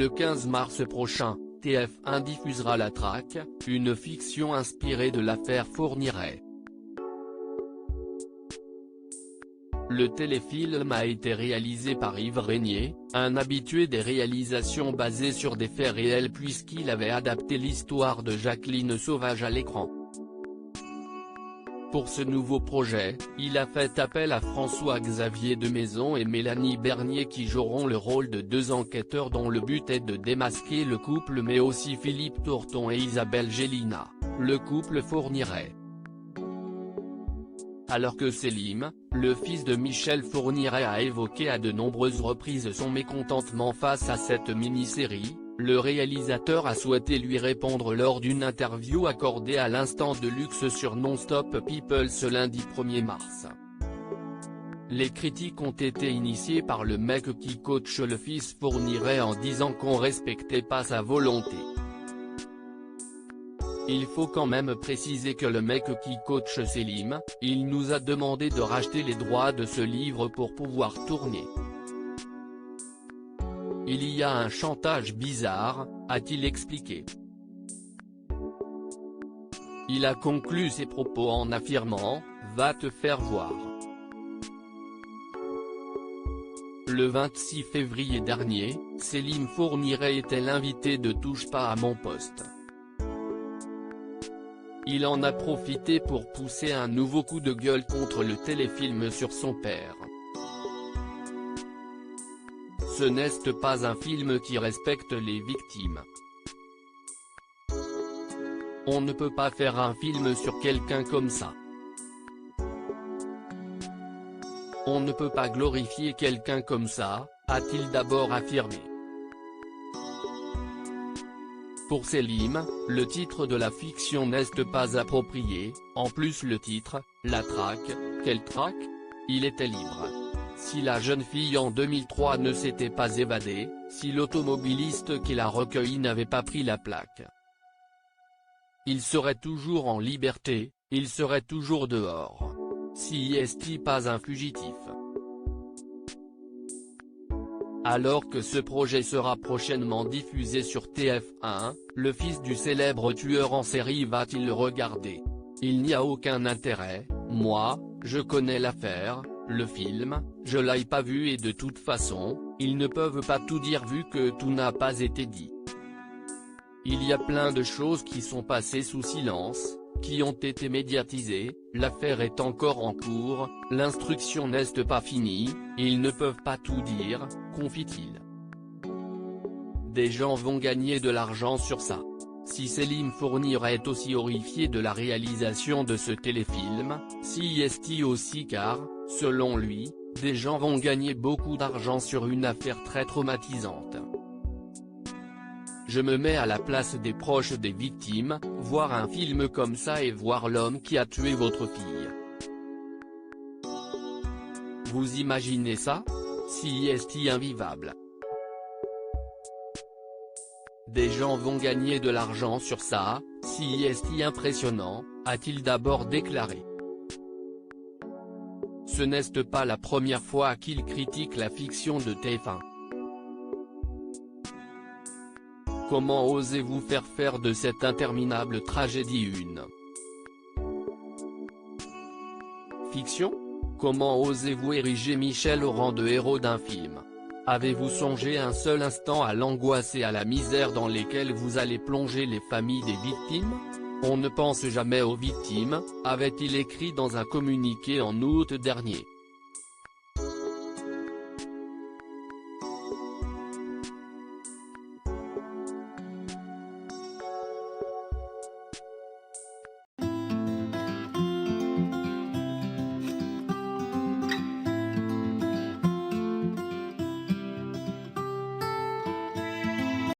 Le 15 mars prochain, TF1 diffusera La Traque, une fiction inspirée de l'affaire Fourniret. Le téléfilm a été réalisé par Yves Régnier, un habitué des réalisations basées sur des faits réels puisqu'il avait adapté l'histoire de Jacqueline Sauvage à l'écran. Pour ce nouveau projet, il a fait appel à François-Xavier de Maison et Mélanie Bernier qui joueront le rôle de deux enquêteurs dont le but est de démasquer le couple mais aussi Philippe Torton et Isabelle Gélinas, le couple Fourniret. Alors que Selim, le fils de Michel Fourniret a évoqué à de nombreuses reprises son mécontentement face à cette mini-série, le réalisateur a souhaité lui répondre lors d'une interview accordée à l'Instant de Luxe sur Non-Stop People ce lundi 1er mars. Les critiques ont été initiées par le mec qui coach le fils Fourniret en disant qu'on respectait pas sa volonté. Il faut quand même préciser que le mec qui coach Selim, il nous a demandé de racheter les droits de ce livre pour pouvoir tourner. Il y a un chantage bizarre, a-t-il expliqué. Il a conclu ses propos en affirmant « Va te faire voir ». Le 26 février dernier, Selim Fourniret était l'invité de Touche pas à mon poste. Il en a profité pour pousser un nouveau coup de gueule contre le téléfilm sur son père. Ce n'est pas un film qui respecte les victimes. On ne peut pas faire un film sur quelqu'un comme ça. On ne peut pas glorifier quelqu'un comme ça, a-t-il d'abord affirmé. Pour Selim, le titre de la fiction n'est pas approprié, en plus le titre, La Traque, quelle traque? Il était libre. Si la jeune fille en 2003 ne s'était pas évadée, si l'automobiliste qui l'a recueilli n'avait pas pris la plaque. Il serait toujours en liberté, il serait toujours dehors. Si est pas un fugitif. Alors que ce projet sera prochainement diffusé sur TF1, le fils du célèbre tueur en série va-t-il le regarder? Il n'y a aucun intérêt, moi, je connais l'affaire, le film, je l'ai pas vu et de toute façon, ils ne peuvent pas tout dire vu que tout n'a pas été dit. Il y a plein de choses qui sont passées sous silence, qui ont été médiatisées, l'affaire est encore en cours, l'instruction n'est pas finie, ils ne peuvent pas tout dire, confie-t-il. Des gens vont gagner de l'argent sur ça. Si Selim Fourniret est aussi horrifié de la réalisation de ce téléfilm, si est aussi car, selon lui, des gens vont gagner beaucoup d'argent sur une affaire très traumatisante. Je me mets à la place des proches des victimes, voir un film comme ça et voir l'homme qui a tué votre fille. Vous imaginez ça? Si est invivable. Des gens vont gagner de l'argent sur ça, si est impressionnant, a-t-il d'abord déclaré. Ce n'est pas la première fois qu'il critique la fiction de TF1. Comment osez-vous faire de cette interminable tragédie une fiction? Comment osez-vous ériger Michel au rang de héros d'un film? Avez-vous songé un seul instant à l'angoisse et à la misère dans lesquelles vous allez plonger les familles des victimes? On ne pense jamais aux victimes, avait-il écrit dans un communiqué en août dernier.